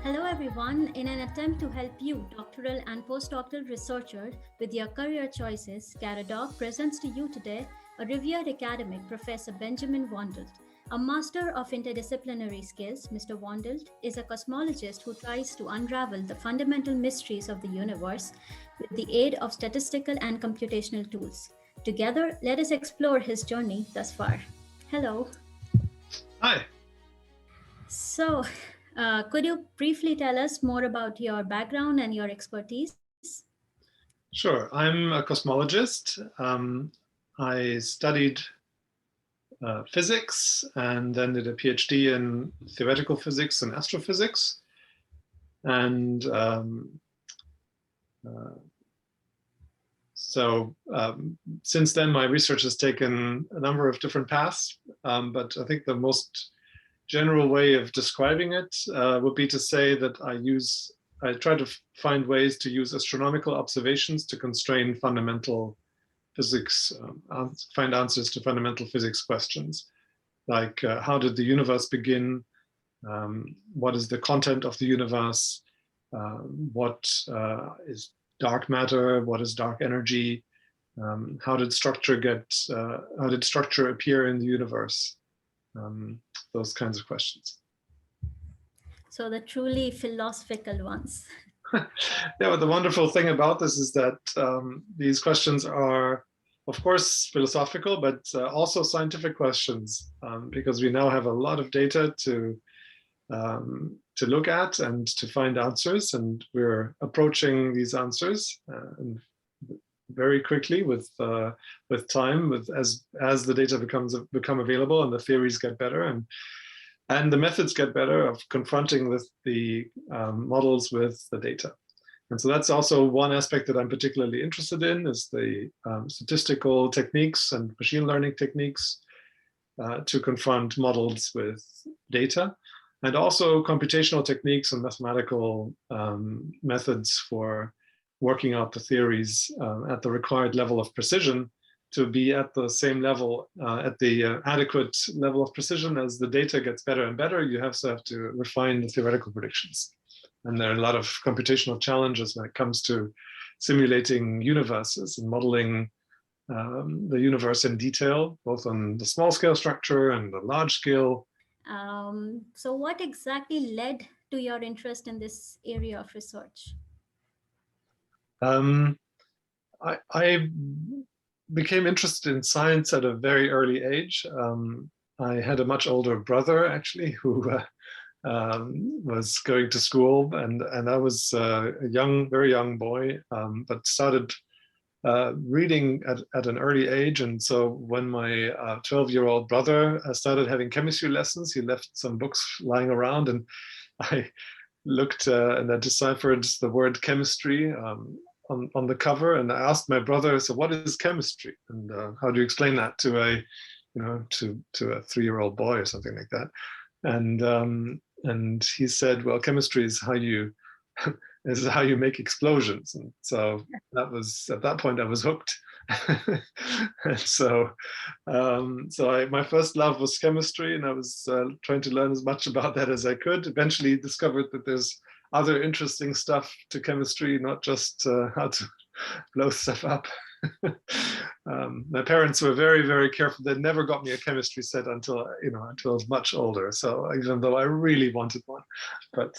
Hello everyone. In an attempt to help you, doctoral and postdoctoral researcher, with your career choices, Caradoc presents to you today a revered academic, Professor Benjamin Wandelt. A master of interdisciplinary skills, Mr. Wandelt is a cosmologist who tries to unravel the fundamental mysteries of the universe with the aid of statistical and computational tools. Together, let us explore his journey thus far. Hello. Hi. So, could you briefly tell us more about your background and your expertise? Sure. I'm a cosmologist. I studied physics and then did a PhD in theoretical physics and astrophysics. And since then, my research has taken a number of different paths. But I think the most general way of describing it would be to say that I try to find ways to use astronomical observations to constrain fundamental physics, find answers to fundamental physics questions, like how did the universe begin? What is the content of the universe? What is dark matter? What is dark energy? How did structure appear in the universe? Those kinds of questions. So, the truly philosophical ones. Yeah, but the wonderful thing about this is that these questions are, of course, philosophical, but also scientific questions, because we now have a lot of data to look at and to find answers, and we're approaching these answers very quickly with time, as the data become available and the theories get better and the methods get better of confronting the models with the data. And so that's also one aspect that I'm particularly interested in, is the statistical techniques and machine learning techniques to confront models with data, and also computational techniques and mathematical methods for working out the theories at the required level of precision to be at the same level, at the adequate level of precision. As the data gets better and better, you have to refine the theoretical predictions. And there are a lot of computational challenges when it comes to simulating universes and modeling the universe in detail, both on the small scale structure and the large scale. So, what exactly led to your interest in this area of research? I became interested in science at a very early age. I had a much older brother, actually, who was going to school, and I was a very young boy, but started reading at an early age. And so when my 12-year-old brother started having chemistry lessons, he left some books lying around, and I looked and I deciphered the word chemistry on the cover, and I asked my brother, "So what is chemistry, and how do you explain that to a to a 3-year-old boy or something like that?" And he said, "Well, chemistry is how you make explosions." And so that was, at that point, I was hooked. And so my first love was chemistry, and I was trying to learn as much about that as I could. Eventually discovered that there's other interesting stuff to chemistry, not just how to blow stuff up. My parents were very, very careful. They never got me a chemistry set until I was much older. So even though I really wanted one, but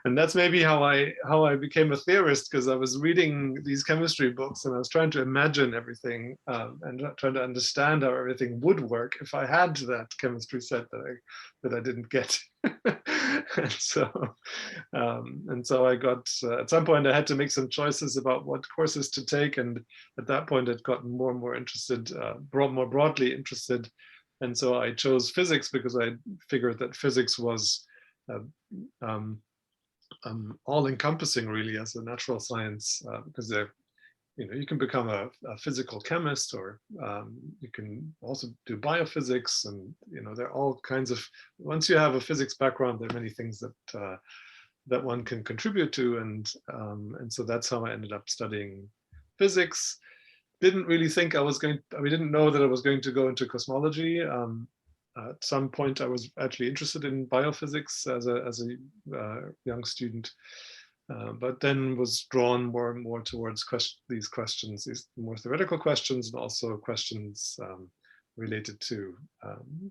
and that's maybe how I became a theorist, because I was reading these chemistry books and I was trying to imagine everything and trying to understand how everything would work if I had that chemistry set that I didn't get. and so I got at some point I had to make some choices about what courses to take, and at that point I'd gotten more and more interested, more broadly interested, and so I chose physics because I figured that physics was all-encompassing, really, as a natural science, because you can become a physical chemist, or you can also do biophysics, and there are all kinds of, once you have a physics background, there are many things that one can contribute to, and so that's how I ended up studying physics. Didn't really think we didn't know that I was going to go into cosmology. at some point I was actually interested in biophysics as a young student, but then was drawn more and more towards these questions, these more theoretical questions, and also questions related to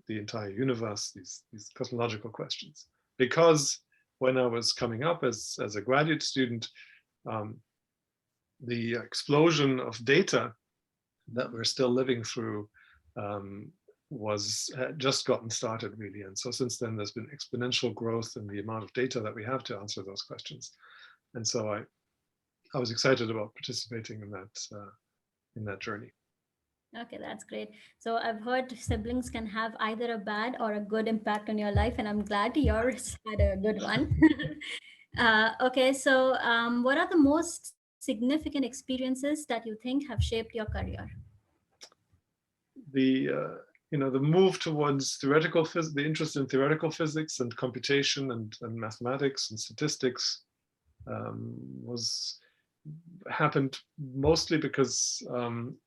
the entire universe, these cosmological questions. Because when I was coming up as a graduate student, the explosion of data that we're still living through had just gotten started, really. And so since then, there's been exponential growth in the amount of data that we have to answer those questions. And so I was excited about participating in that journey. Okay, that's great. So I've heard siblings can have either a bad or a good impact on your life, and I'm glad yours had a good one. Okay, so what are the most significant experiences that you think have shaped your career? The the move towards theoretical physics, the interest in theoretical physics and computation and mathematics and statistics happened mostly because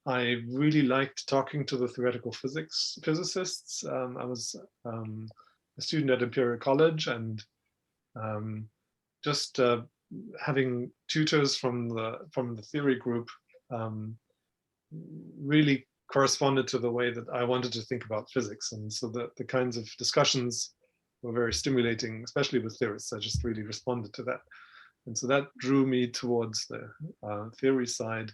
I really liked talking to the theoretical physicists. I was a student at Imperial College, and just having tutors from the theory group really corresponded to the way that I wanted to think about physics. And so the kinds of discussions were very stimulating, especially with theorists. I just really responded to that. And so that drew me towards the theory side.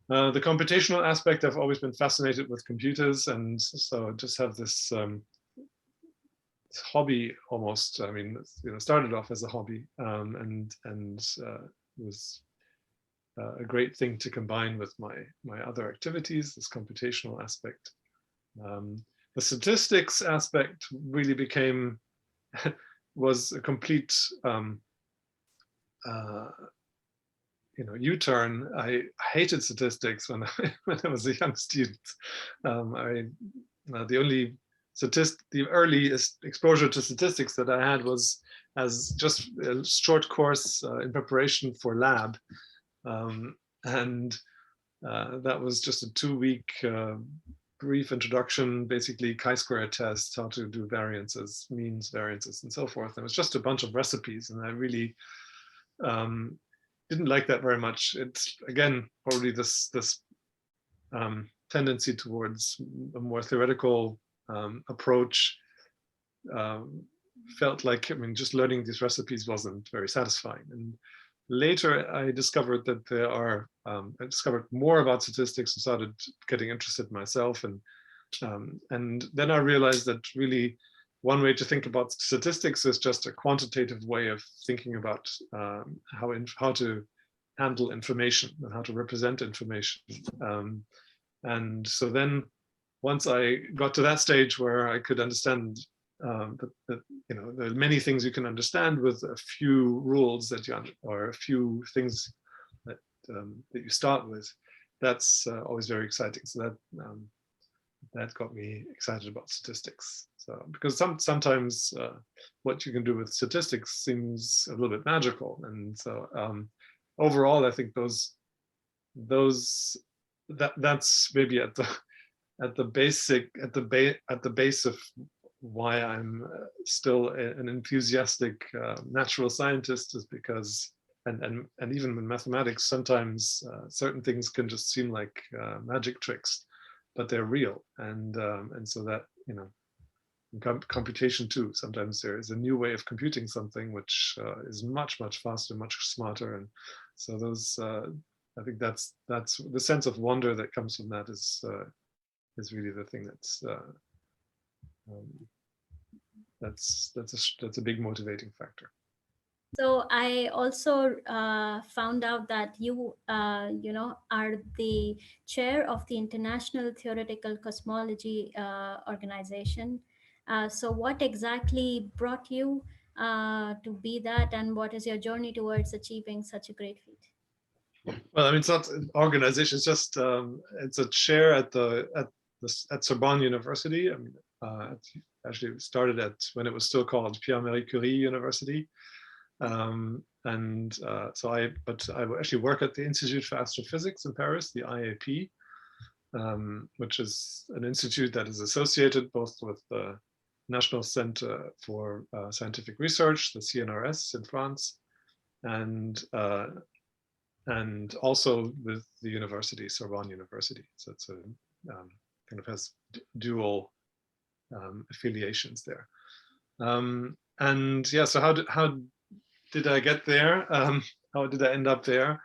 The computational aspect, I've always been fascinated with computers. And so just have this hobby almost. I mean, started off as a hobby and was a great thing to combine with my other activities, this computational aspect. The statistics aspect really was a complete U-turn. I hated statistics when I was a young student. The earliest exposure to statistics that I had was as just a short course in preparation for lab. And that was just a 2-week brief introduction, basically chi-square tests, how to do variances, means, variances, and so forth. It was just a bunch of recipes, and I really didn't like that very much. It's, again, probably this tendency towards a more theoretical approach. Felt like, just learning these recipes wasn't very satisfying. And later, I discovered that I discovered more about statistics and started getting interested myself. And then I realized that really one way to think about statistics is just a quantitative way of thinking about how to handle information and how to represent information. And so then once I got to that stage where I could understand that there are many things you can understand with a few rules or a few things that you start with, that's always very exciting. So that got me excited about statistics. So because sometimes what you can do with statistics seems a little bit magical, and so overall, I think that's maybe at the base of why I'm still an enthusiastic natural scientist, is because and even in mathematics, sometimes certain things can just seem like magic tricks, but they're real. And so that, in computation too, sometimes there is a new way of computing something which is much, much faster, much smarter. And so I think that's the sense of wonder that comes from that is really the thing that's a big motivating factor. So I also found out that you, are the chair of the International Theoretical Cosmology organization. So what exactly brought you to be that, and what is your journey towards achieving such a great feat? Well, it's not an organization. It's just it's a chair at Sorbonne University. It actually started when it was still called Pierre-Marie Curie University. So I actually work at the Institute for Astrophysics in Paris, the IAP. which is an institute that is associated both with the National Center for Scientific Research, the CNRS in France, and also with the university, Sorbonne University. So it's a kind of has dual affiliations there. And yeah, so how did I get there? How did I end up there?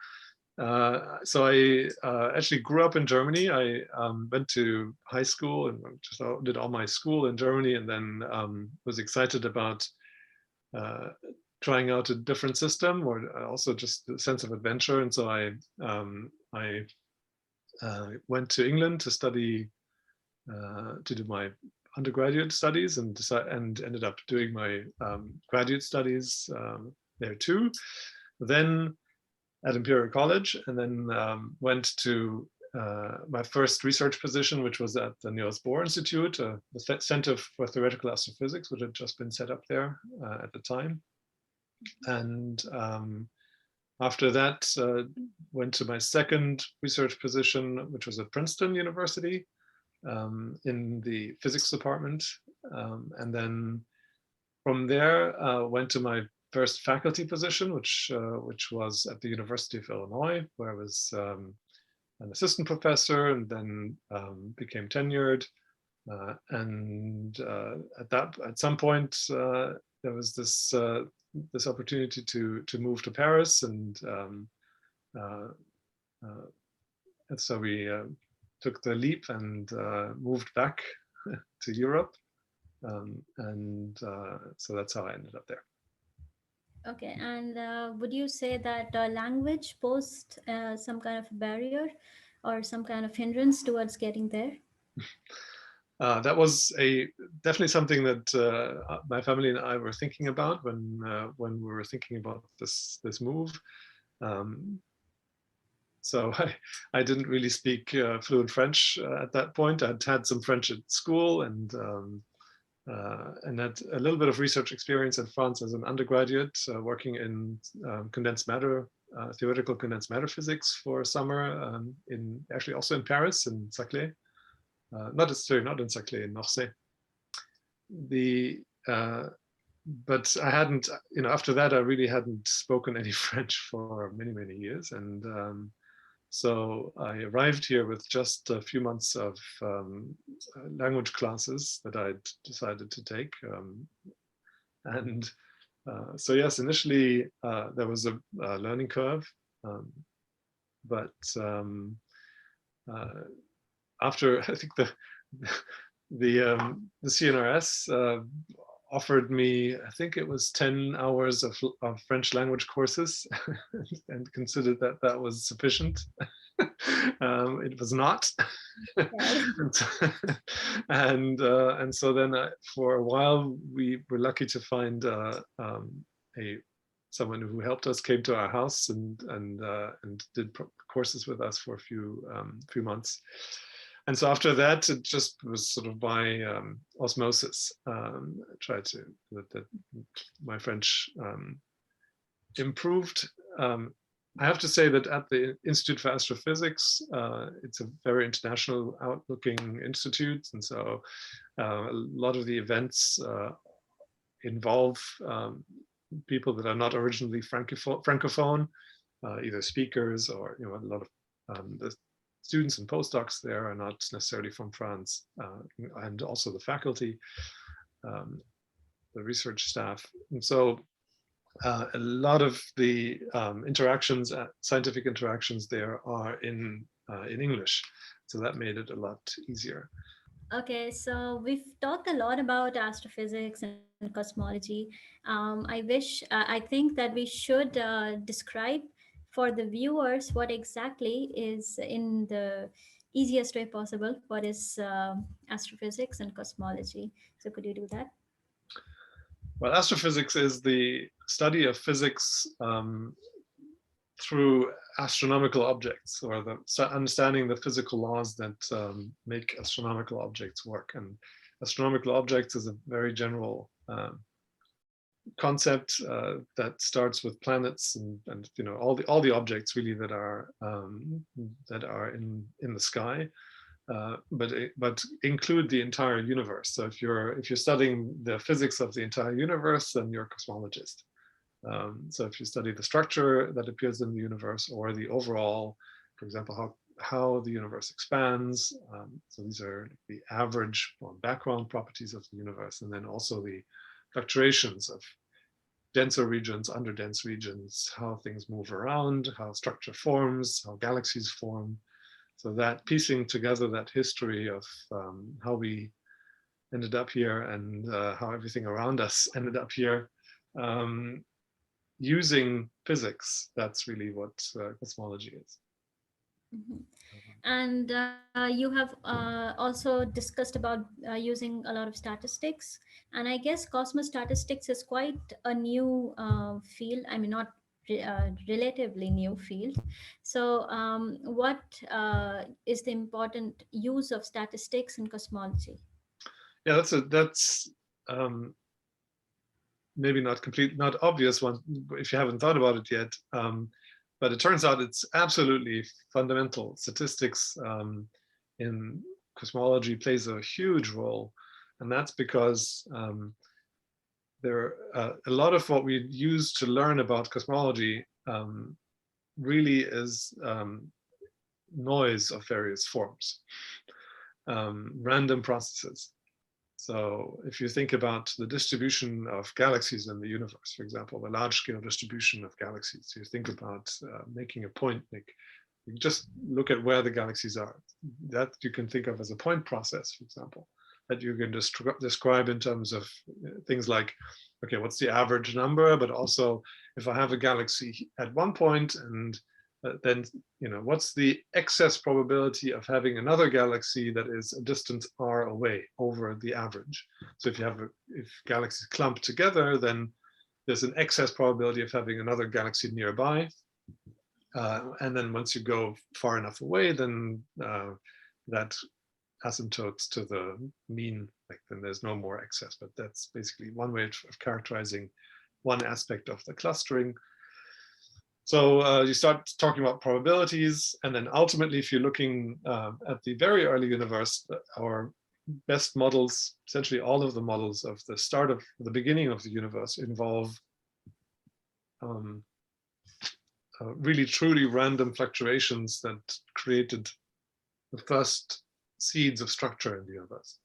So I actually grew up in Germany. I went to high school and just did all my school in Germany, and then was excited about trying out a different system, or also just the sense of adventure. And so I went to England to study, to do my undergraduate studies, and ended up doing my graduate studies there too. Then at Imperial College, and then went to my first research position, which was at the Niels Bohr Institute, the Center for Theoretical Astrophysics, which had just been set up there at the time. And after that, went to my second research position, which was at Princeton University in the physics department. And then from there, went to my first faculty position, which was at the University of Illinois, where I was an assistant professor, and then became tenured. And at some point, there was this opportunity to move to Paris, and so we took the leap and moved back to Europe, and so that's how I ended up there. Okay, and would you say that language posed some kind of barrier or some kind of hindrance towards getting there? That was definitely something that my family and I were thinking about when we were thinking about this move. So I didn't really speak fluent French at that point. I'd had some French at school, and had a little bit of research experience in France as an undergraduate, working in condensed matter, theoretical condensed matter physics for a summer, actually also in Paris, in Saclay. Not in Saclay, in Marseille. But I hadn't, after that, I really hadn't spoken any French for many, many years. And so I arrived here with just a few months of language classes that I'd decided to take. And so yes, initially there was a learning curve, but after, I think the CNRS offered me, I think it was 10 hours of French language courses, and considered that was sufficient. It was not. And so then for a while we were lucky to find someone who helped us, came to our house and did courses with us for a few months. And so after that, it just was sort of by osmosis. I tried to, that my French improved. I have to say that at the Institute for Astrophysics, it's a very international outlooking institute. And so a lot of the events involve people that are not originally Francophone, either speakers or, a lot of the students and postdocs there are not necessarily from France, and also the faculty, the research staff. And so a lot of the scientific interactions there are in English. So that made it a lot easier. Okay, so we've talked a lot about astrophysics and cosmology. I think that we should describe for the viewers what exactly is, in the easiest way possible, what is astrophysics and cosmology. So could you do that? Well, astrophysics is the study of physics through astronomical objects, or understanding the physical laws that make astronomical objects work. And astronomical objects is a very general concept that starts with planets and all the objects really that are in the sky. but include the entire universe. So if you're studying the physics of the entire universe, then you're a cosmologist. So if you study the structure that appears in the universe or the overall, for example, how the universe expands. So these are the average or background properties of the universe, and then also the fluctuations of denser regions, underdense regions, how things move around, how structure forms, how galaxies form. So that piecing together that history of how we ended up here and how everything around us ended up here, using physics, that's really what cosmology is. Mhm. And you have also discussed about using a lot of statistics. And I guess cosmostatistics is quite a new field. I mean, not relatively new field. So, what is the important use of statistics in cosmology? Yeah, that's maybe not obvious one if you haven't thought about it yet. But it turns out it's absolutely fundamental. Statistics in cosmology plays a huge role, and that's because there a lot of what we use to learn about cosmology really is noise of various forms, random processes. So if you think about the distribution of galaxies in the universe, for example, the large scale distribution of galaxies, you think about making a point, you just look at where the galaxies are. That you can think of as a point process, for example, that you can describe in terms of things like, okay, what's the average number, but also if I have a galaxy at one point and then, what's the excess probability of having another galaxy that is a distance r away over the average. So if galaxies clump together, then there's an excess probability of having another galaxy nearby. And then once you go far enough away, then that asymptotes to the mean, like then there's no more excess. But that's basically one way of characterizing one aspect of the clustering. So you start talking about probabilities, and then ultimately, if you're looking at the very early universe, our best models, essentially all of the models of the beginning of the universe, involve really truly random fluctuations that created the first seeds of structure in the universe.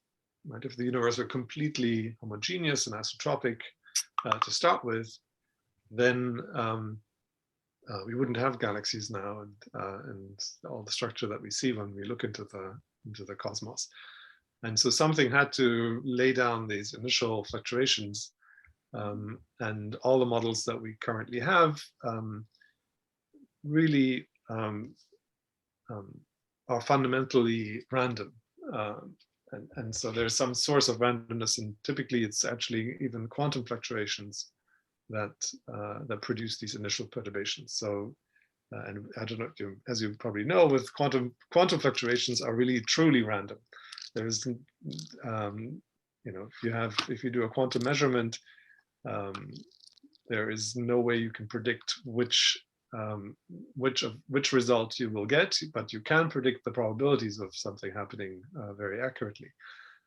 Right? If the universe were completely homogeneous and isotropic to start with, then we wouldn't have galaxies now and all the structure that we see when we look into the cosmos. And so something had to lay down these initial fluctuations, and all the models that we currently have really are fundamentally random. And so there's some source of randomness, and typically it's actually even quantum fluctuations that produce these initial perturbations. So, and I don't know, as you probably know, with quantum fluctuations are really truly random. There is, if you do a quantum measurement, there is no way you can predict which result you will get, but you can predict the probabilities of something happening very accurately.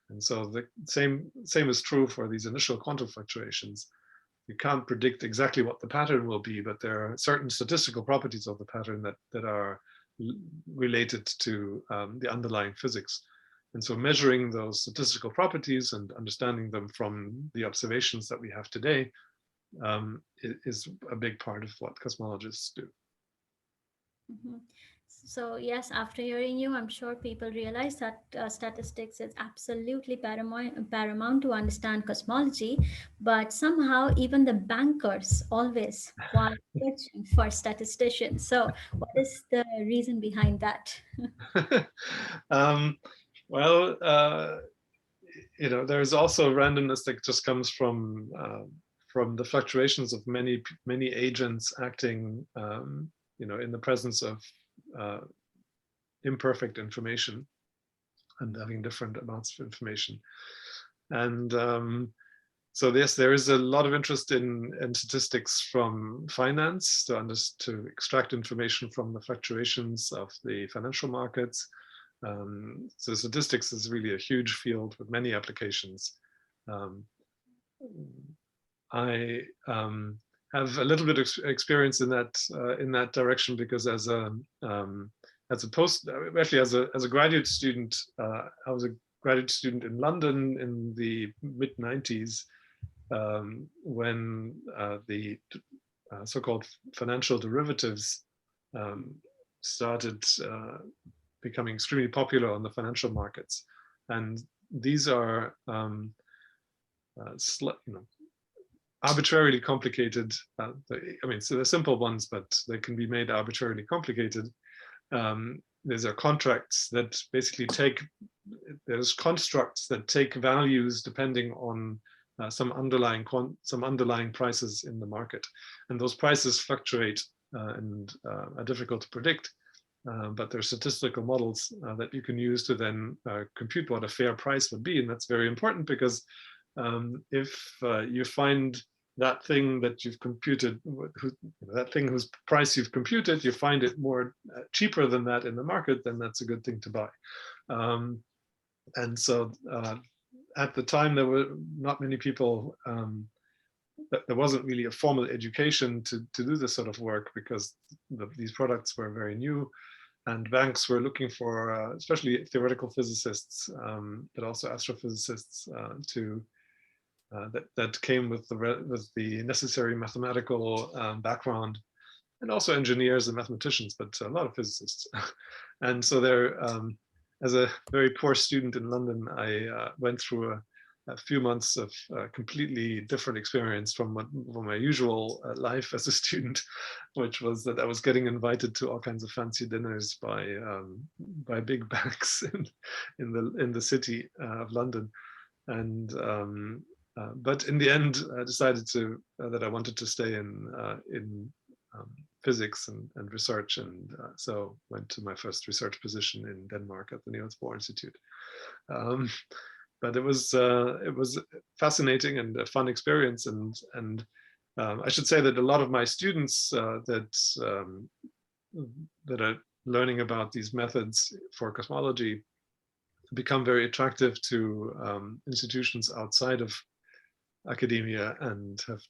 And so the same is true for these initial quantum fluctuations. You can't predict exactly what the pattern will be, but there are certain statistical properties of the pattern that are related to the underlying physics. And so measuring those statistical properties and understanding them from the observations that we have today is a big part of what cosmologists do. Mhm. So, yes, after hearing you, I'm sure people realize that statistics is absolutely paramount to understand cosmology. But somehow, even the bankers always want searching for statisticians. So, what is the reason behind that? um, well, there's also randomness that just comes from the fluctuations of many agents acting, in the presence of imperfect information and having different amounts of information. And so yes, there is a lot of interest in statistics from finance to extract information from the fluctuations of the financial markets. So statistics is really a huge field with many applications. I have a little bit of experience in that direction, because as a graduate student, I was a graduate student in London in the mid 90s, when the so-called financial derivatives started becoming extremely popular on the financial markets, and these are arbitrarily complicated. So they're simple ones, but they can be made arbitrarily complicated. These are contracts that basically there's constructs that take values depending on some underlying prices in the market, and those prices fluctuate and are difficult to predict. But there are statistical models that you can use to then compute what a fair price would be, and that's very important, because if you find that thing that you've computed, that thing whose price you've computed, you find it more cheaper than that in the market, then that's a good thing to buy. And so at the time, there were not many people, there wasn't really a formal education to do this sort of work, because these products were very new, and banks were looking for, especially theoretical physicists, but also astrophysicists, that came with the necessary mathematical background, and also engineers and mathematicians, but a lot of physicists. And so there, as a very poor student in London, I went through a few months of completely different experience from my usual life as a student, which was that I was getting invited to all kinds of fancy dinners by big banks in the city of London, and but in the end, I decided that I wanted to stay in physics and research, and so went to my first research position in Denmark at the Niels Bohr Institute. But it was fascinating and a fun experience, and I should say that a lot of my students that are learning about these methods for cosmology become very attractive to institutions outside of academia, and have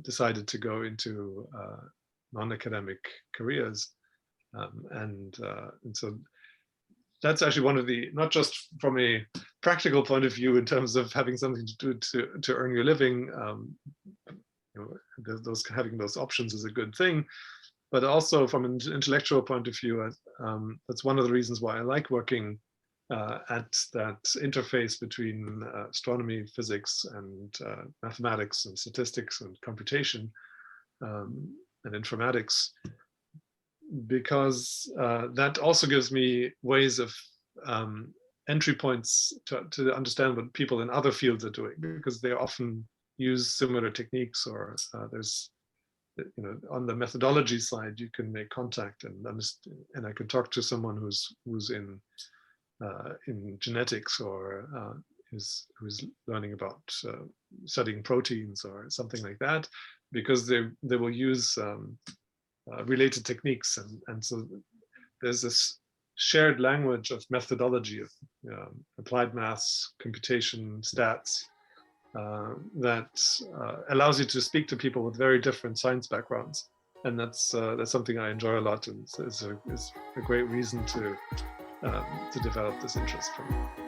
decided to go into non-academic careers, and so that's actually one of the, not just from a practical point of view in terms of having something to do to earn your living, having those options is a good thing, but also from an intellectual point of view, that's one of the reasons why I like working at that interface between astronomy, physics, and mathematics, and statistics, and computation, and informatics, because that also gives me ways of entry points to understand what people in other fields are doing, because they often use similar techniques, or there's, on the methodology side, you can make contact and understand, and I could talk to someone who's in genetics, or who's learning about studying proteins or something like that, because they will use related techniques, and so there's this shared language of methodology, of applied maths, computation, stats, that allows you to speak to people with very different science backgrounds, and that's something I enjoy a lot, and it's a great reason to develop this interest for me.